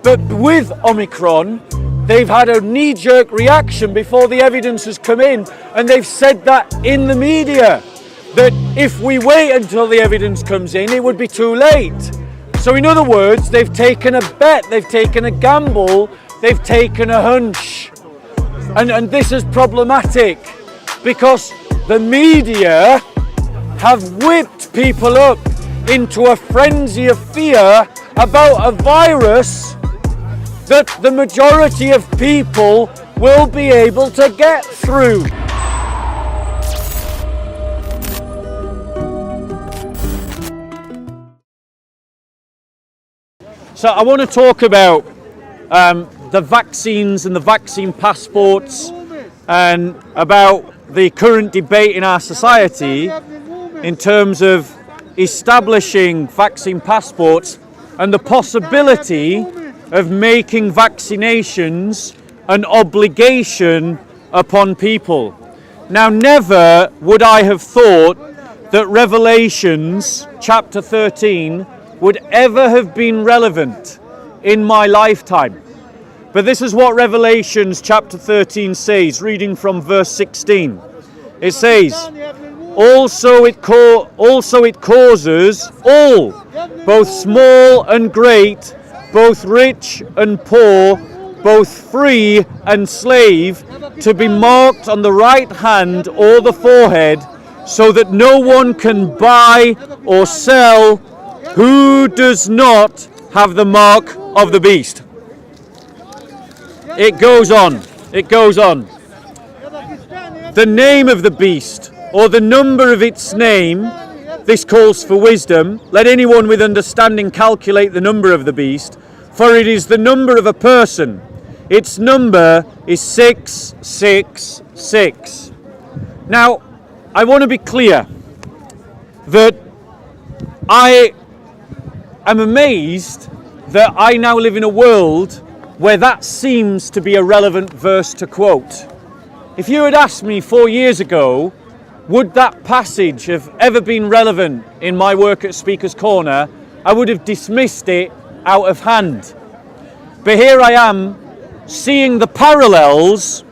But with Omicron, they've had a knee-jerk reaction before the evidence has come in, and they've said that in the media, that if we wait until the evidence comes in, it would be too late. So in other words, they've taken a bet, they've taken a gamble, they've taken a hunch. And this is problematic because the media have whipped people up into a frenzy of fear about a virus that the majority of people will be able to get through. So I want to talk about the vaccines and the vaccine passports and about the current debate in our society in terms of establishing vaccine passports and the possibility of making vaccinations an obligation upon people. Now, never would I have thought that Revelations chapter 13 would ever have been relevant in my lifetime. But this is what Revelations chapter 13 says, reading from verse 16. It says, Also it causes all, both small and great, both rich and poor, both free and slave, to be marked on the right hand or the forehead, so that no one can buy or sell who does not have the mark of the beast. It goes on. The name of the beast, or the number of its name, this calls for wisdom. Let anyone with understanding calculate the number of the beast, for it is the number of a person. Its number is 666. Now, I want to be clear that I am amazed that I now live in a world where that seems to be a relevant verse to quote. If you had asked me 4 years ago, would that passage have ever been relevant in my work at Speaker's Corner, I would have dismissed it out of hand. But here I am, seeing the parallels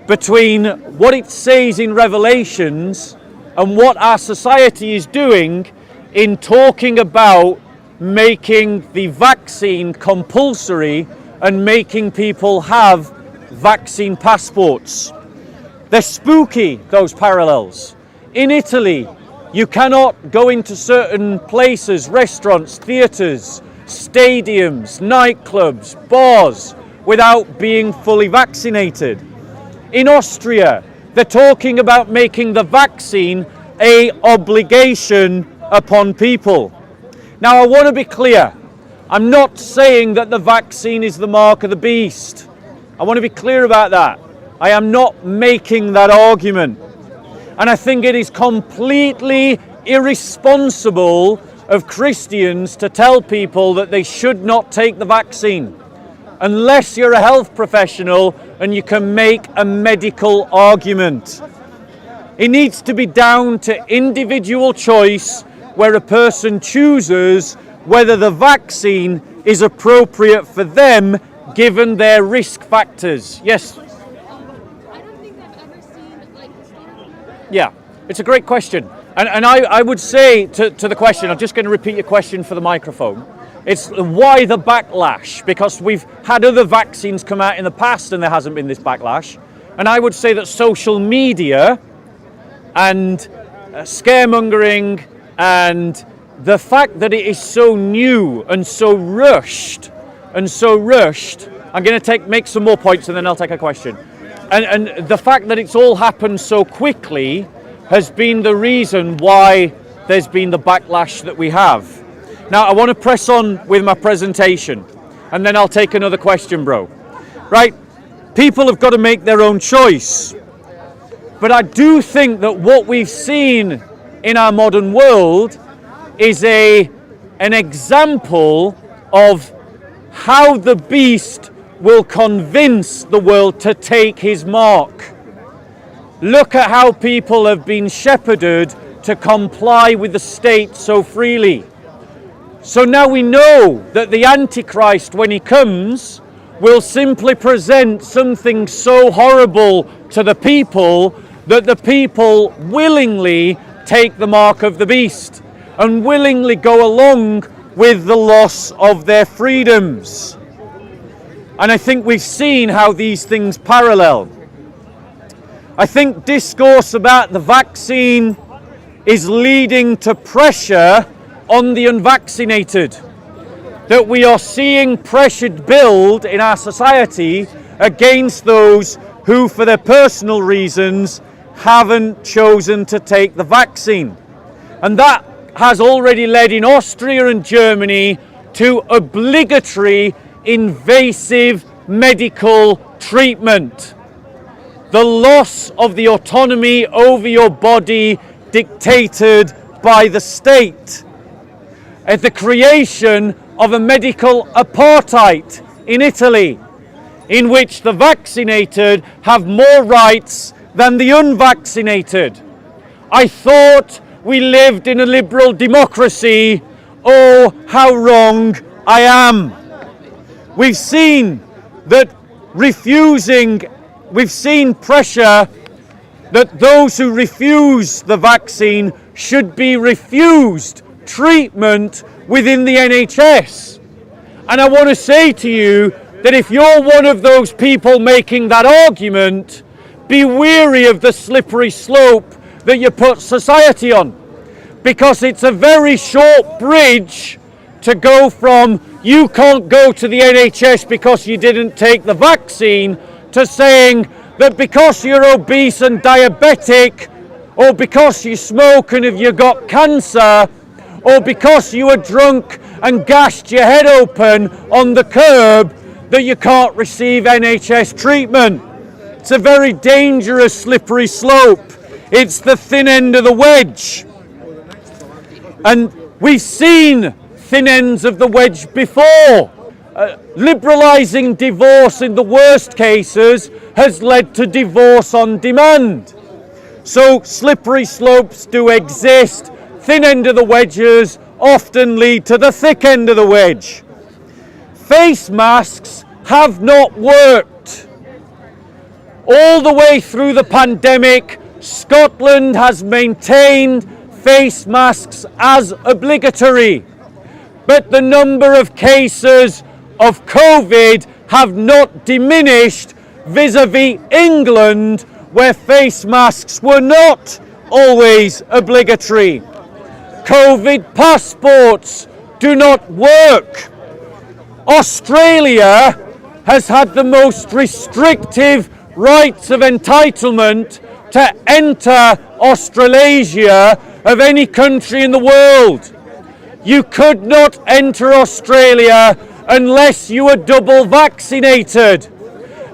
between what it says in Revelations and what our society is doing in talking about making the vaccine compulsory and making people have vaccine passports. They're spooky, those parallels. In Italy, you cannot go into certain places, restaurants, theatres, stadiums, nightclubs, bars, without being fully vaccinated. In Austria, they're talking about making the vaccine an obligation upon people. Now, I want to be clear. I'm not saying that the vaccine is the mark of the beast. I want to be clear about that. I am not making that argument. And I think it is completely irresponsible of Christians to tell people that they should not take the vaccine unless you're a health professional and you can make a medical argument. It needs to be down to individual choice where a person chooses whether the vaccine is appropriate for them given their risk factors. Yes? I don't think I've ever seen historical. Yeah, it's a great question. And I would say to the question, I'm just going to repeat your question for the microphone. It's why the backlash? Because we've had other vaccines come out in the past and there hasn't been this backlash. And I would say that social media and scaremongering and the fact that it is so new and so rushed, I'm going to make some more points and then I'll take a question. And the fact that it's all happened so quickly has been the reason why there's been the backlash that we have. Now, I want to press on with my presentation and then I'll take another question, bro. Right? People have got to make their own choice. But I do think that what we've seen in our modern world is an example of how the beast will convince the world to take his mark. Look at how people have been shepherded to comply with the state so freely. So now we know that the Antichrist, when he comes, will simply present something so horrible to the people that the people willingly take the mark of the beast and willingly go along with the loss of their freedoms. And I think we've seen how these things parallel. I think discourse about the vaccine is leading to pressure on the unvaccinated. That we are seeing pressure build in our society against those who, for their personal reasons, haven't chosen to take the vaccine. And that has already led in Austria and Germany to obligatory invasive medical treatment. The loss of the autonomy over your body dictated by the state. At the creation of a medical apartheid in Italy, in which the vaccinated have more rights than the unvaccinated. I thought we lived in a liberal democracy. Oh, how wrong I am. We've seen that we've seen pressure that those who refuse the vaccine should be refused treatment within the NHS. And I want to say to you that if you're one of those people making that argument, be wary of the slippery slope that you put society on. Because it's a very short bridge to go from you can't go to the NHS because you didn't take the vaccine to saying that because you're obese and diabetic, or because you smoke and if you got cancer, or because you were drunk and gashed your head open on the curb, that you can't receive NHS treatment. It's a very dangerous slippery slope. It's the thin end of the wedge. And we've seen thin ends of the wedge before. Liberalising divorce in the worst cases has led to divorce on demand. So slippery slopes do exist. Thin end of the wedges often lead to the thick end of the wedge. Face masks have not worked. All the way through the pandemic, Scotland has maintained face masks as obligatory. But the number of cases of COVID have not diminished vis-a-vis England, where face masks were not always obligatory. COVID passports do not work. Australia has had the most restrictive rights of entitlement to enter Australasia of any country in the world. You could not enter Australia unless you were double vaccinated.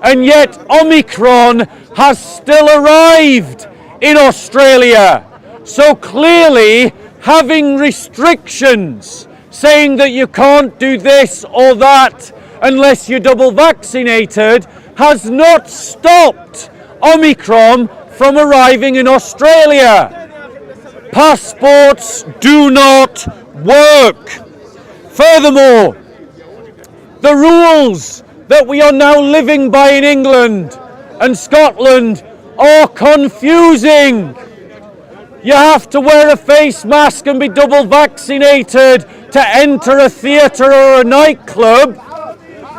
And yet Omicron has still arrived in Australia. So clearly, having restrictions, saying that you can't do this or that unless you're double vaccinated, has not stopped Omicron from arriving in Australia. Passports do not work. Furthermore, the rules that we are now living by in England and Scotland are confusing. You have to wear a face mask and be double vaccinated to enter a theatre or a nightclub,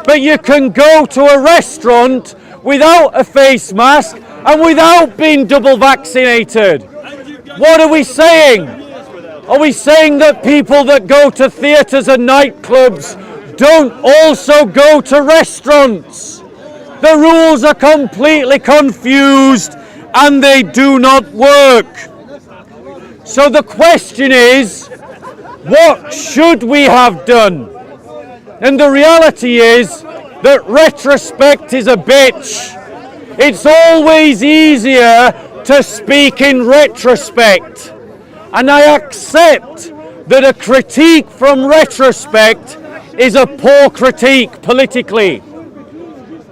but you can go to a restaurant without a face mask and without being double vaccinated. What are we saying? Are we saying that people that go to theatres and nightclubs don't also go to restaurants? The rules are completely confused and they do not work. So the question is, what should we have done? And the reality is that retrospect is a bitch. It's always easier to speak in retrospect. And I accept that a critique from retrospect is a poor critique politically.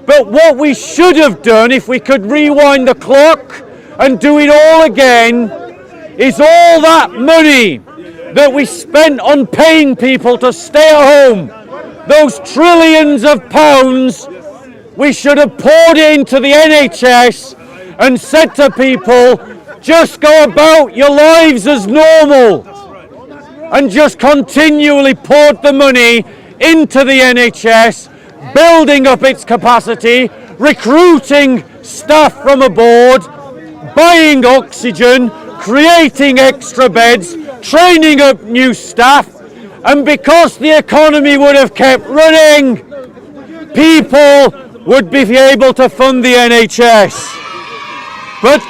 But what we should have done, if we could rewind the clock and do it all again, is all that money that we spent on paying people to stay at home, those trillions of pounds, we should have poured into the NHS and said to people, just go about your lives as normal, and just continually poured the money into the NHS, building up its capacity, recruiting staff from abroad, buying oxygen, creating extra beds, training up new staff, and because the economy would have kept running, people would be able to fund the NHS. But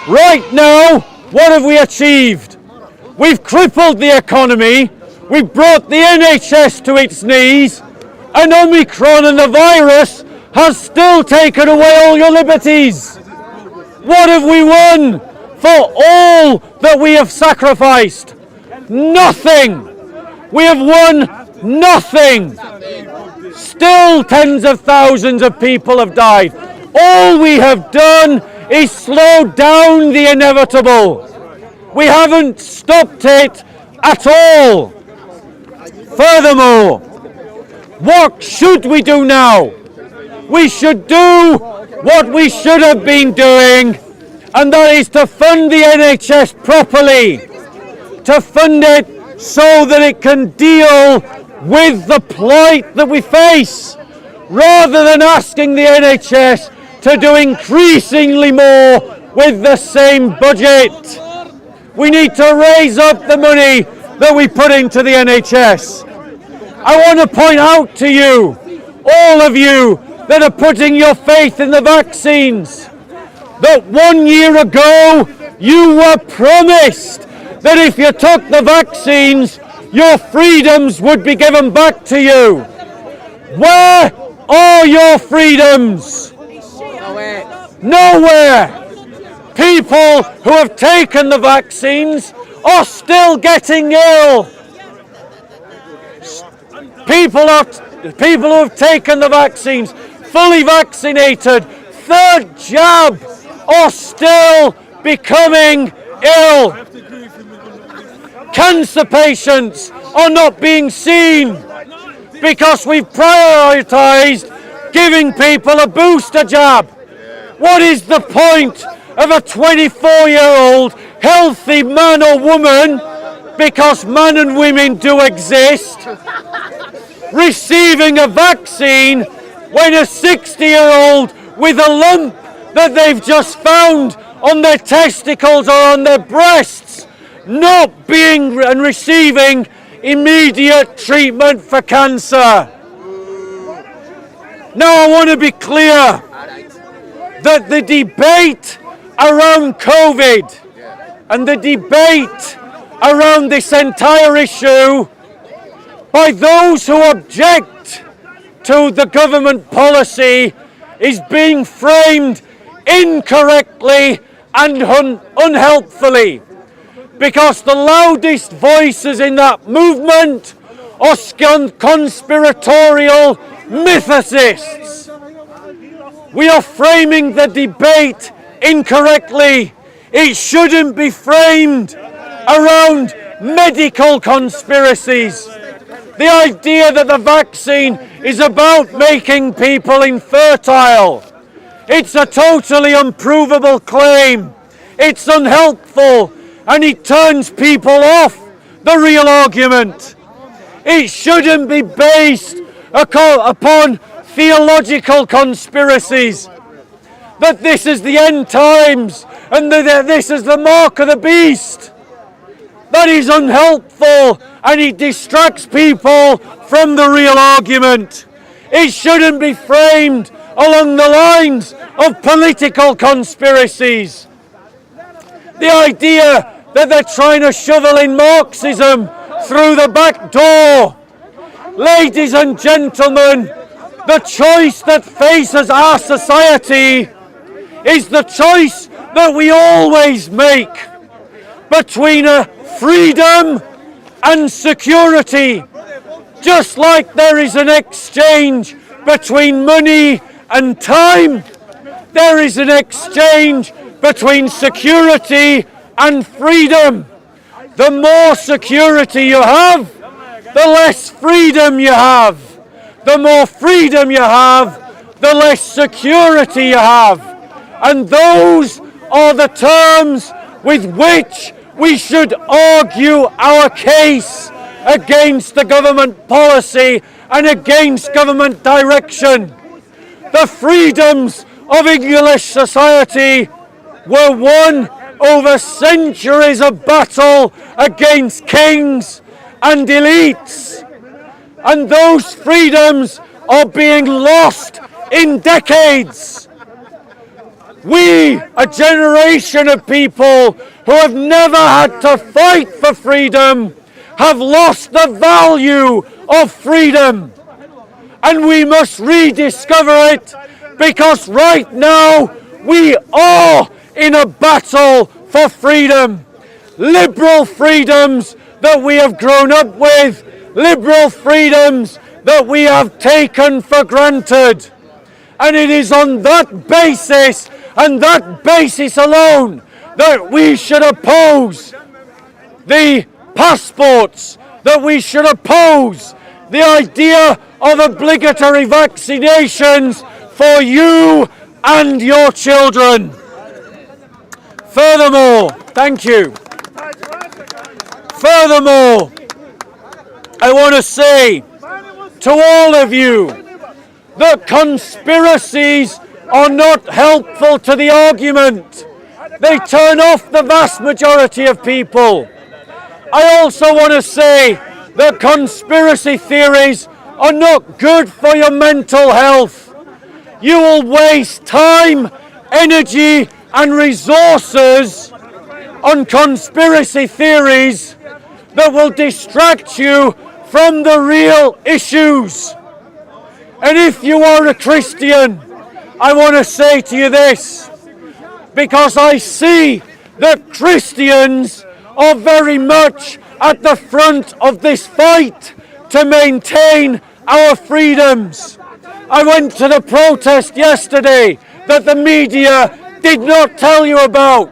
right now, what have we achieved? We've crippled the economy, we've brought the NHS to its knees, and Omicron and the virus has still taken away all your liberties. What have we won for all that we have sacrificed? Nothing. We have won nothing. Still tens of thousands of people have died. All we have done is slow down the inevitable. We haven't stopped it at all. Furthermore, what should we do now? We should do what we should have been doing, and that is to fund the NHS properly, to fund it so that it can deal with the plight that we face, rather than asking the NHS to do increasingly more with the same budget. We need to raise up the money that we put into the NHS. I want to point out to you, all of you that are putting your faith in the vaccines, that 1 year ago you were promised that if you took the vaccines, your freedoms would be given back to you. Where are your freedoms? Nowhere. People who have taken the vaccines are still getting ill. People who have taken the vaccines, fully vaccinated, third jab, are still becoming ill. Cancer patients are not being seen because we've prioritised giving people a booster jab. What is the point of a 24-year-old healthy man or woman, because man and women do exist, receiving a vaccine when a 60-year-old with a lump that they've just found on their testicles or on their breasts not being and receiving immediate treatment for cancer? Now I want to be clear that the debate around COVID and the debate around this entire issue by those who object to the government policy is being framed incorrectly and unhelpfully, because the loudest voices in that movement are conspiratorial mythicists. We are framing the debate incorrectly. It shouldn't be framed around medical conspiracies. The idea that the vaccine is about making people infertile. It's a totally unprovable claim. It's unhelpful, and it turns people off the real argument. It shouldn't be based upon theological conspiracies, that this is the end times and that this is the mark of the beast. That is unhelpful, and it distracts people from the real argument. It shouldn't be framed along the lines of political conspiracies. The idea that they're trying to shovel in Marxism through the back door. Ladies and gentlemen, the choice that faces our society is the choice that we always make between a freedom and security. Just like there is an exchange between money and time, there is an exchange between security and freedom. the more security you have, the less freedom you have. The more freedom you have, the less security you have. And those are the terms with which we should argue our case against the government policy and against government direction. The freedoms of English society were won over centuries of battle against kings and elites. And those freedoms are being lost in decades. We, a generation of people who have never had to fight for freedom, have lost the value of freedom. And we must rediscover it, because right now we are in a battle for freedom. Liberal freedoms that we have grown up with, liberal freedoms that we have taken for granted. And it is on that basis and that basis alone that we should oppose the passports, that we should oppose the idea of obligatory vaccinations for you and your children. Furthermore, thank you. Furthermore, I want to say to all of you that conspiracies are not helpful to the argument. They turn off the vast majority of people. I also want to say that conspiracy theories are not good for your mental health. You will waste time, energy, and resources on conspiracy theories that will distract you from the real issues. And if you are a Christian, I want to say to you this, because I see that Christians are very much at the front of this fight to maintain our freedoms. I went to the protest yesterday that the media did not tell you about.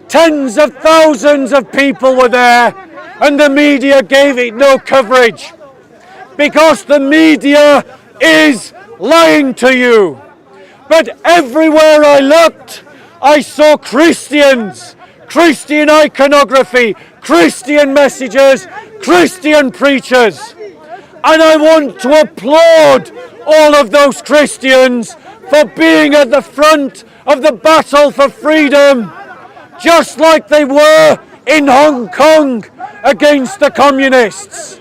Tens of thousands of people were there, and the media gave it no coverage, because the media is lying to you. But everywhere I looked, I saw Christians, Christian iconography, Christian messages, Christian preachers. And I want to applaud all of those Christians for being at the front of the battle for freedom, just like they were in Hong Kong against the communists.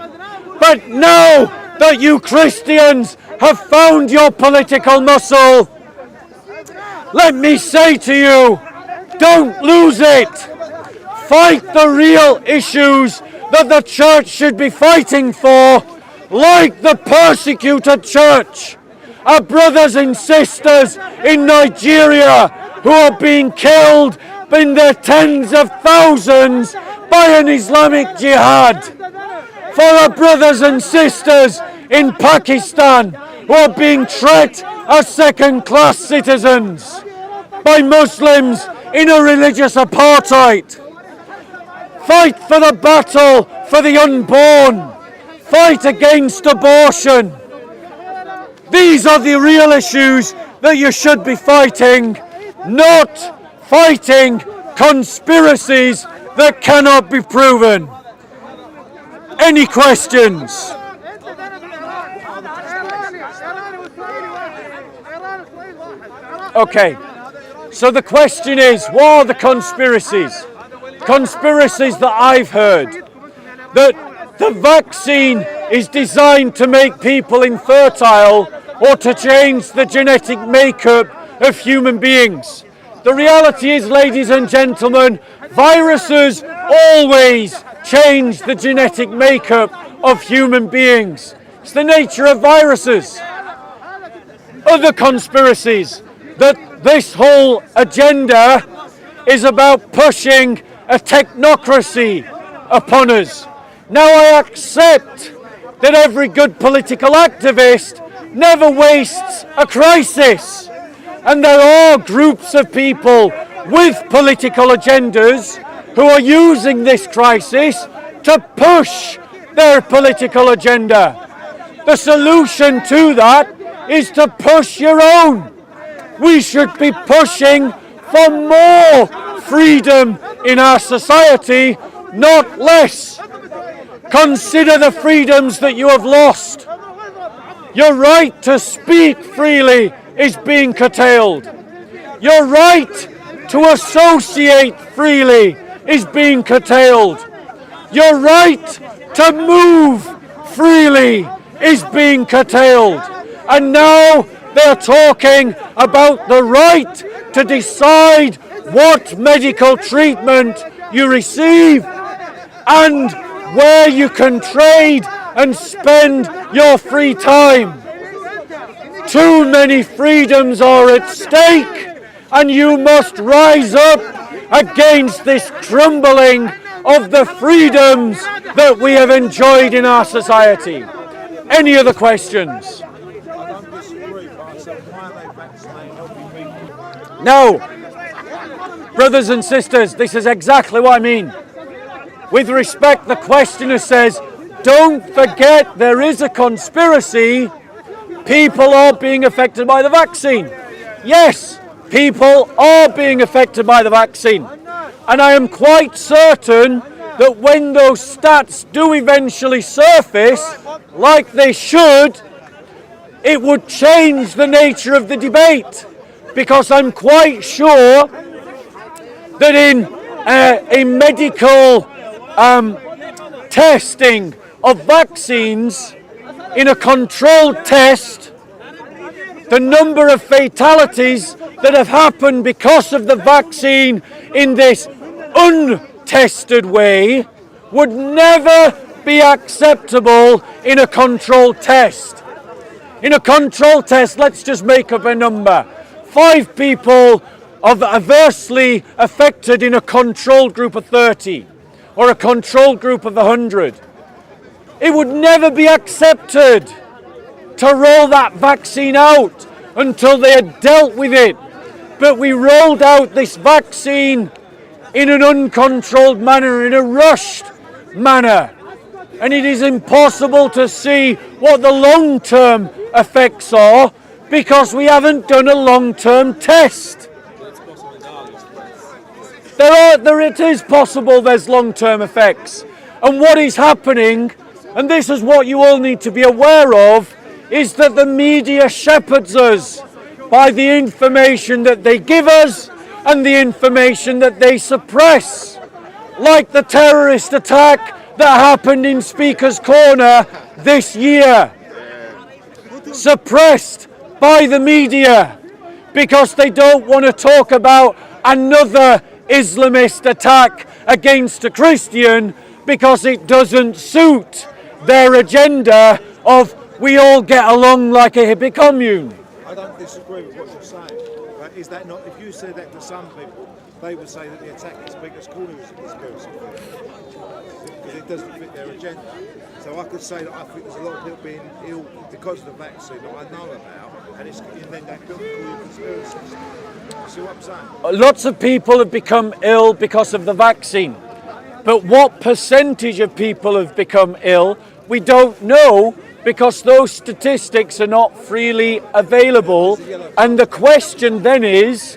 But now that you Christians have found your political muscle, let me say to you, don't lose it. Fight the real issues that the church should be fighting for, like the persecuted church. Our brothers and sisters in Nigeria who are being killed in their tens of thousands by an Islamic jihad. For our brothers and sisters in Pakistan who are being treated as second-class citizens by Muslims in a religious apartheid. Fight for the battle for the unborn. Fight against abortion. These are the real issues that you should be fighting, not fighting conspiracies that cannot be proven. Any questions? Okay, so the question is, what are the conspiracies? Conspiracies that I've heard, that the vaccine is designed to make people infertile or to change the genetic makeup of human beings. The reality is, ladies and gentlemen, viruses always change the genetic makeup of human beings. It's the nature of viruses. Other conspiracies, that this whole agenda is about pushing a technocracy upon us. Now I accept that every good political activist never wastes a crisis. And there are groups of people with political agendas who are using this crisis to push their political agenda. The solution to that is to push your own. We should be pushing for more freedom in our society, not less. Consider the freedoms that you have lost. Your right to speak freely is being curtailed. Your right to associate freely is being curtailed. Your right to move freely is being curtailed. And now they're talking about the right to decide what medical treatment you receive and where you can trade and spend your free time. Too many freedoms are at stake, and you must rise up against this crumbling of the freedoms that we have enjoyed in our society. Any other questions? No. Brothers and sisters, this is exactly what I mean. With respect, the questioner says, don't forget there is a conspiracy. People are being affected by the vaccine. Yes, people are being affected by the vaccine. And I am quite certain that when those stats do eventually surface, like they should, it would change the nature of the debate. Because I'm quite sure that in a medical testing of vaccines, in a controlled test, the number of fatalities that have happened because of the vaccine in this untested way would never be acceptable in a controlled test. In a controlled test, let's just make up a number. 5 people are adversely affected in a controlled group of 30 or a controlled group of 100. It would never be accepted to roll that vaccine out until they had dealt with it. But we rolled out this vaccine in an uncontrolled manner, in a rushed manner. And it is impossible to see what the long-term effects are because we haven't done a long-term test. It is possible there's long-term effects. And what is happening, and this is what you all need to be aware of, is that the media shepherds us by the information that they give us and the information that they suppress. Like the terrorist attack that happened in Speaker's Corner this year. Suppressed by the media because they don't want to talk about another Islamist attack against a Christian because it doesn't suit their agenda of we all get along like a hippie commune. I don't disagree with what you're saying, but is that not, if you said that to some people, they would say that the attack is Speaker's Corner is a conspiracy because it doesn't fit their agenda. So I could say that I think there's a lot of people being ill because of the vaccine that I know about, and then they could call you conspiracists. You see what I'm saying? Lots of people have become ill because of the vaccine. But what percentage of people have become ill, we don't know because those statistics are not freely available. And the question then is,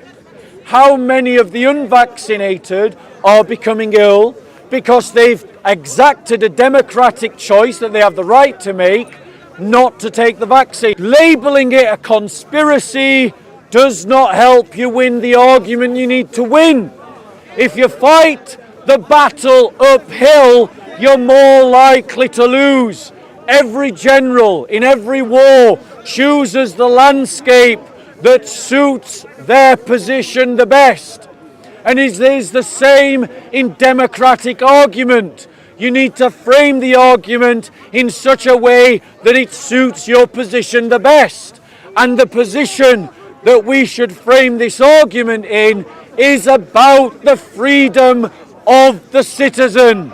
how many of the unvaccinated are becoming ill because they've exacted a democratic choice that they have the right to make not to take the vaccine? Labelling it a conspiracy does not help you win the argument you need to win. If you fight the battle uphill, you're more likely to lose. Every general in every war chooses the landscape that suits their position the best. And it is the same in democratic argument. You need to frame the argument in such a way that it suits your position the best. And the position that we should frame this argument in is about the freedom of the citizen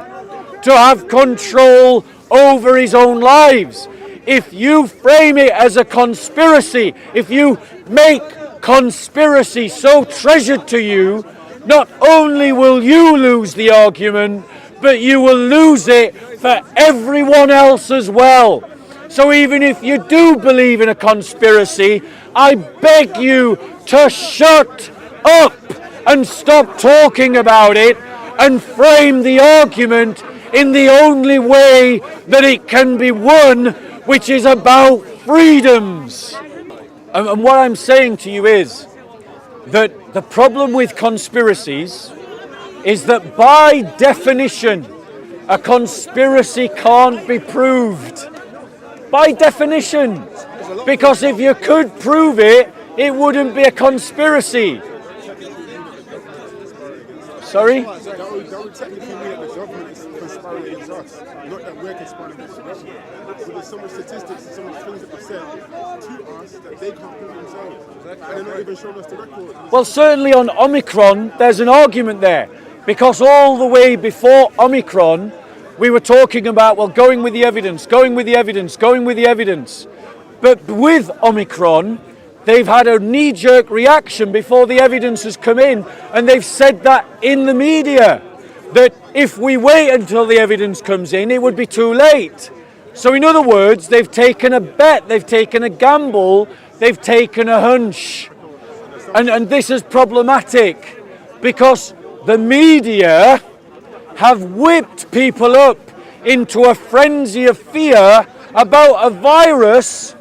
to have control over his own lives. If you frame it as a conspiracy, if you make conspiracy so treasured to you not only will you lose the argument, but you will lose it for everyone else as well. So even if you do believe in a conspiracy, I beg you to shut up and stop talking about it and frame the argument in the only way that it can be won, which is about freedoms. And what I'm saying to you is that the problem with conspiracies is that by definition, a conspiracy can't be proved. By definition. Because if you could prove it, it wouldn't be a conspiracy. Sorry? That would technically mean that the government is conspiring against us, not that we're conspiring against the government. So there's so much statistics and so much things that were said to us that they can't prove themselves. And they're not even showing us the record. Well, certainly on Omicron, there's an argument there. Because all the way before Omicron, we were talking about, well, going with the evidence, going with the evidence, going with the evidence. But with Omicron, they've had a knee-jerk reaction before the evidence has come in, and they've said that in the media, that if we wait until the evidence comes in, it would be too late. So in other words, they've taken a bet, they've taken a gamble, they've taken a hunch. And this is problematic, because the media have whipped people up into a frenzy of fear about a virus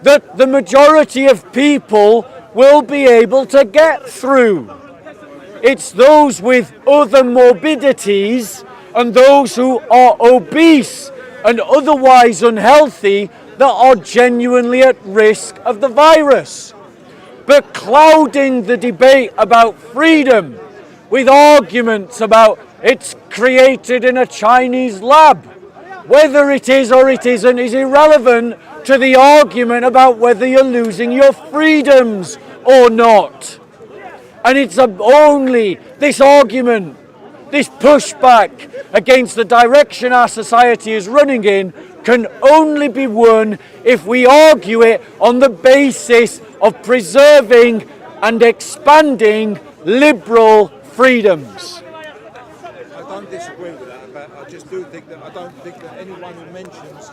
that the majority of people will be able to get through. It's those with other morbidities and those who are obese and otherwise unhealthy that are genuinely at risk of the virus. But clouding the debate about freedom with arguments about it's created in a Chinese lab, whether it is or it isn't, is irrelevant to the argument about whether you're losing your freedoms or not. And it's only this argument, this pushback against the direction our society is running in, can only be won if we argue it on the basis of preserving and expanding liberal freedoms. I don't disagree with that, but I just do think that I don't think that anyone who mentions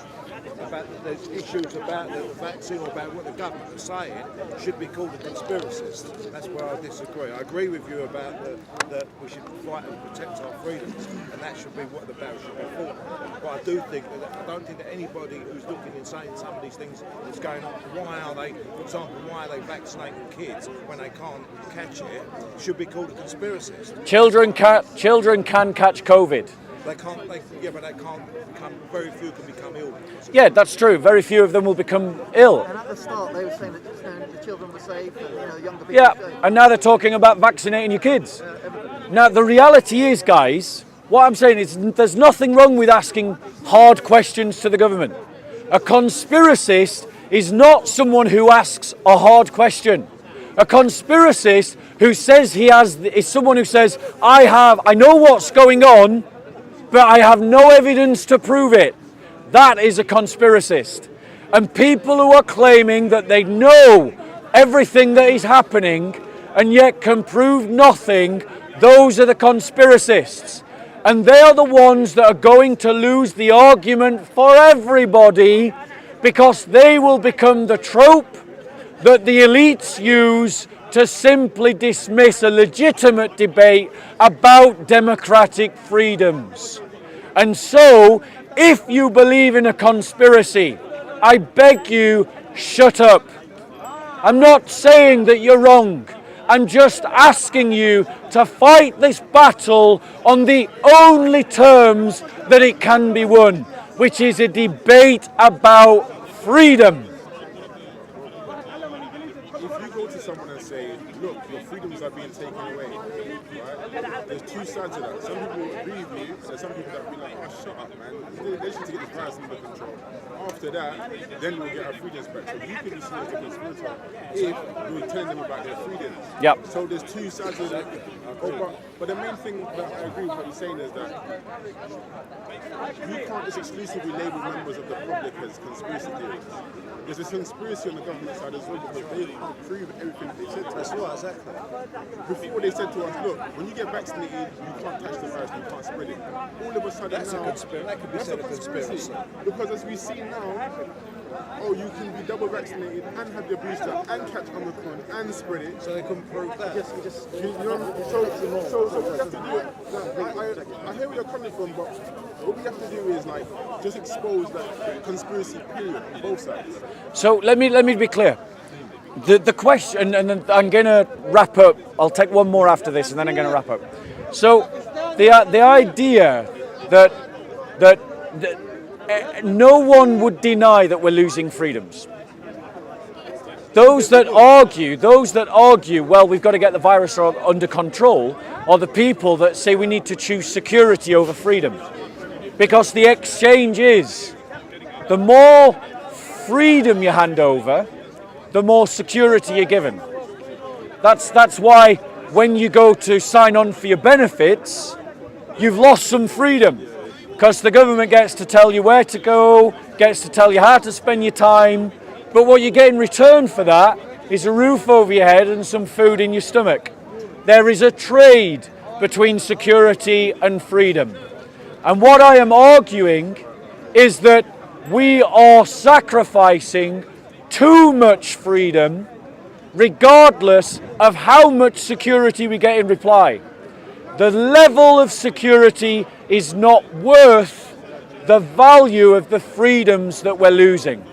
about there's issues about the vaccine or about what the government is saying should be called a conspiracist. That's where I disagree. I agree with you about that we should fight and protect our freedoms, and that should be what the battle should be for. But I do think that I don't think that anybody who's looking and saying some of these things that's going on, why are they, for example, why are they vaccinating kids when they can't catch it, should be called a conspiracist. Children can catch COVID. They can't. But they can't become. Very few can become ill. Yeah, that's true. Very few of them will become ill. And at the start, they were saying that the children were safe, and younger people. Yeah, were safe. and now they're talking about vaccinating your kids. Now, the reality is, guys, what I'm saying is there's nothing wrong with asking hard questions to the government. A conspiracist is not someone who asks a hard question. A conspiracist who says is someone who says, I know what's going on, but I have no evidence to prove it. That is a conspiracist. And people who are claiming that they know everything that is happening and yet can prove nothing, those are the conspiracists. And they are the ones that are going to lose the argument for everybody, because they will become the trope that the elites use to simply dismiss a legitimate debate about democratic freedoms. And so, if you believe in a conspiracy, I beg you, shut up. I'm not saying that you're wrong. I'm just asking you to fight this battle on the only terms that it can be won, which is a debate about freedom. If you go to someone and say, look, your freedoms are being taken away, right? There's two sides of that. Some people will agree with me, so some people that will be like, oh, shut up, man. They should take this virus under control. After that, then we'll get our freedoms back. So you can be seen as a conspirator if we're telling them about their freedoms. Yep. So there's two sides of that. But the main thing that I agree with what you're saying is that you can't just exclusively label members of the public as conspiracy theorists. There's a conspiracy on the government side as well, because they to prove everything they said to us. That's right, exactly. Before they said to us, look, when you get vaccinated, you can't touch the virus, you can't spread it. All of a sudden That's now, a conspiracy. That could be that's said a a conspiracy. Because as we see now, oh, you can be double vaccinated and have your booster and catch Omicron and spread it. So they couldn't prove that. You know, so what we have to do, I hear where you're coming from, but what we have to do is like just expose that conspiracy period on both sides. So let me be clear. The question, and then I'm going to wrap up. I'll take one more after this, and then I'm going to wrap up. So the idea that no one would deny that we're losing freedoms. Those that argue, well, we've got to get the virus under control, are the people that say we need to choose security over freedom. Because the exchange is, the more freedom you hand over, the more security you're given. That's why when you go to sign on for your benefits, you've lost some freedom. Because the government gets to tell you where to go, gets to tell you how to spend your time, but what you get in return for that is a roof over your head and some food in your stomach. There is a trade between security and freedom. And what I am arguing is that we are sacrificing too much freedom regardless of how much security we get in reply. The level of security is not worth the value of the freedoms that we're losing.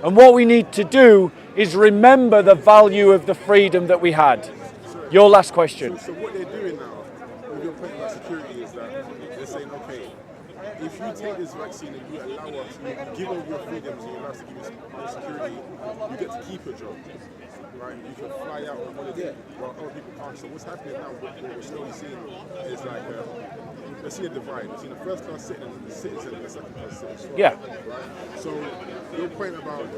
And what we need to do is remember the value of the freedom that we had. Your last question. So what they're doing now, with your point about security, is that they're saying, okay, if you take this vaccine and you allow us, you give up your freedoms and you allow us to give you more security, you get to keep your job. Right? You can fly out on holiday while other people can't. So what's happening now, what we're slowly seeing is like, let's see a divide. We're seeing a first class citizen and a second class citizen. Yeah. Right? So your point about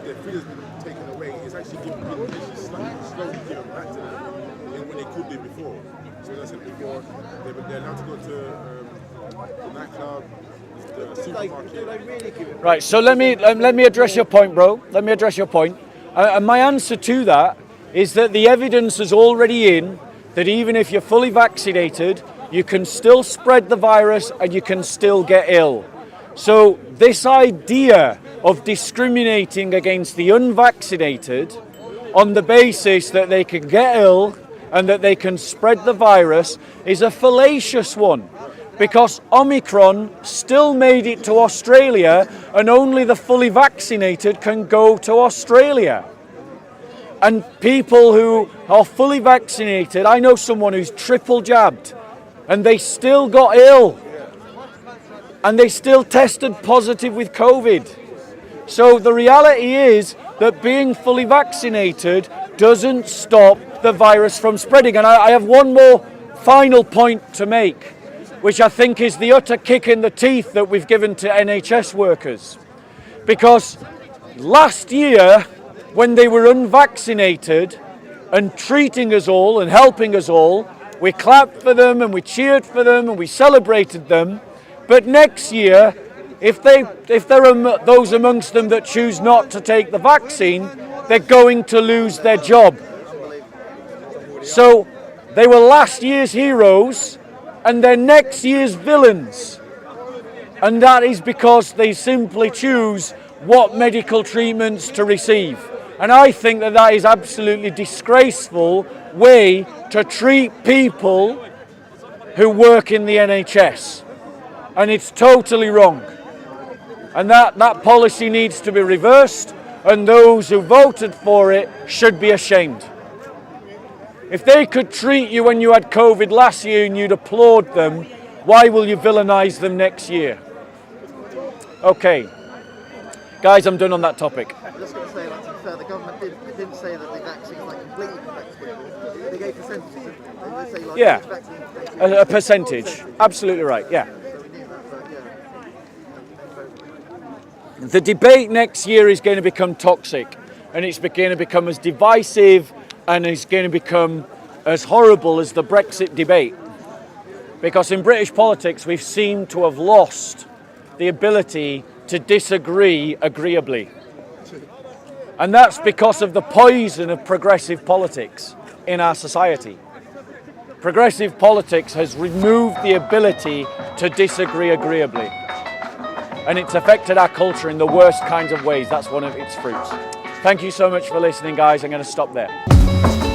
their freedom's been taken away is actually giving people slowly giving back to them in what they could do before. So as I said before, they're allowed to go to the nightclub, the supermarket. Right, so let me address your point, bro. Let me address your point. And my answer to that is that the evidence is already in that even if you're fully vaccinated, you can still spread the virus and you can still get ill. So this idea of discriminating against the unvaccinated on the basis that they can get ill and that they can spread the virus is a fallacious one. Because Omicron still made it to Australia and only the fully vaccinated can go to Australia. And people who are fully vaccinated, I know someone who's triple jabbed and they still got ill and they still tested positive with COVID. So the reality is that being fully vaccinated doesn't stop the virus from spreading. And I have one more final point to make, which I think is the utter kick in the teeth that we've given to NHS workers. Because last year, when they were unvaccinated and treating us all and helping us all, we clapped for them and we cheered for them and we celebrated them. But next year, if there are those amongst them that choose not to take the vaccine, they're going to lose their job. So they were last year's heroes and they're next year's villains. And that is because they simply choose what medical treatments to receive. And I think that that is absolutely disgraceful way to treat people who work in the NHS. And it's totally wrong. And that policy needs to be reversed, and those who voted for it should be ashamed. If they could treat you when you had COVID last year and you'd applaud them, why will you villainize them next year? Okay. Guys, I'm done on that topic. I'm just going to say, like, to be fair, the government didn't say that the vaccine like completely protects people. They gave percentages. They did say, like, Yeah, each vaccine protects a percentage. Absolutely right, yeah. So we knew that, but yeah. The debate next year is going to become toxic, and it's going to become as divisive and it's going to become as horrible as the Brexit debate. Because in British politics, we've seemed to have lost the ability to disagree agreeably. And that's because of the poison of progressive politics in our society. Progressive politics has removed the ability to disagree agreeably. And it's affected our culture in the worst kinds of ways. That's one of its fruits. Thank you so much for listening, guys. I'm going to stop there.